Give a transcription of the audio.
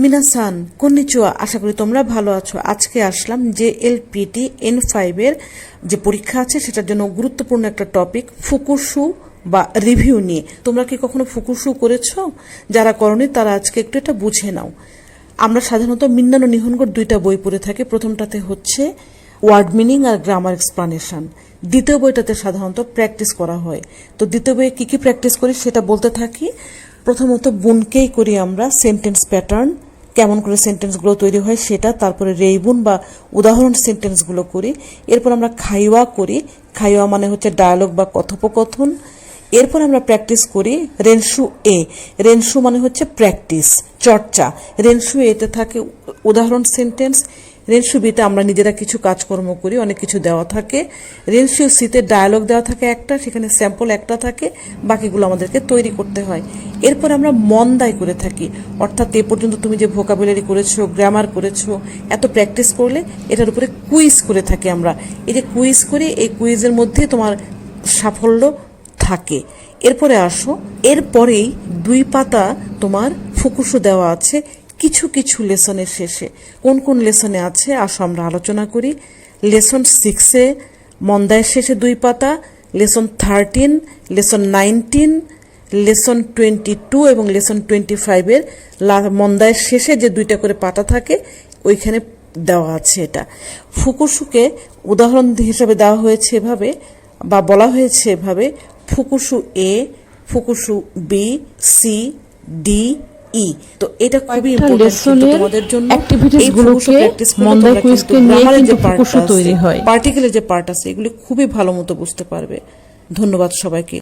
মিনাসান কন্নিচুয়া, আশা করি তোমরা ভালো আছো। আজকে আসলাম যে এলপিটি N5 এর যে পরীক্ষা আছে সেটার জন্য গুরুত্বপূর্ণ একটা টপিক ফুকুশু বা রিভিউ নিয়ে। তোমরা কি কখনো ফুকুশু করেছো? যারা করনি তারা আজকে একটু এটা বুঝে নাও। আমরা সাধারণত মিন্নানো নিহনগর দুইটা বই পড়ে থাকি। প্রথমটাতে হচ্ছে ওয়ার্ড মিনিং আর গ্রামার এক্সপ্লানেশন, দ্বিতীয় বইটাতে সাধারণত প্র্যাকটিস করা হয়। তো দ্বিতীয় বইয়ে কি কি প্র্যাকটিস করি সেটা বলতে থাকি। প্রথমত বুনকেই করি আমরা সেন্টেন্স প্যাটার্ন, কেমন করে সেন্টেন্সগুলো তৈরি হয় সেটা, তারপরে রেইবুন বা উদাহরণ সেন্টেন্সগুলো করি। এরপর আমরা খাইওয়া করি, খাইওয়া মানে হচ্ছে ডায়ালগ বা কথোপকথন। এরপর আমরা প্র্যাকটিস করি রেনশু এ, রেনশু মানে হচ্ছে প্র্যাকটিস, চর্চা। রেনশু এতে থাকে উদাহরণ সেন্টেন্স, রেনশু বিতে আমরা নিজেরা কিছু কাজকর্ম করি, অনেক কিছু দেওয়া থাকে। রেনশু সিতে ডায়ালগ দেওয়া থাকে একটা, সেখানে স্যাম্পল একটা থাকে, বাকিগুলো আমাদেরকে তৈরি করতে হয়। এরপর আমরা মন্দায় করে থাকি, অর্থাৎ এ পর্যন্ত তুমি যে ভোকাবুলারি করেছো, গ্রামার করেছো, এত প্র্যাকটিস করলে এটার উপরে কুইজ করে থাকি আমরা। এই যে কুইজ করি, এই কুইজের মধ্যে তোমার সাফল্য থাকে। এরপরে আসো, এরপরেই 2 পাতা তোমার ফুকুশু দেওয়া আছে কিছু কিছু লেসনের শেষে। কোন কোন লেসনে আছে আসো আমরা আলোচনা করি। লেসন 6-এ মন্দায়ের শেষে 2 পাতা, লেসন 13, লেসন 19, লেসন 22 এবং লেসন 25-এর মন্দায়ের শেষে যে 2টা করে পাতা থাকে ওইখানে দেওয়া আছে। এটা ফুকুশুকে উদাহরণ হিসাবে দেওয়া হয়েছে এভাবে, বা বলা হয়েছে এভাবে: ফুকুশু এ, ফুকুশু বি, সি, ডি, ই। তো এটা খুবই ইম্পর্টেন্ট তোমাদের জন্য। অ্যাক্টিভিটিস গুলোকে মন্দায় কুইজকে নিয়ে কিন্তু ফুকুশু তৈরি হয়। পার্টিকেলের যে পার্ট আছে এগুলি খুবই ভালো মতো বুঝতে পারবে। ধন্যবাদ সবাইকে।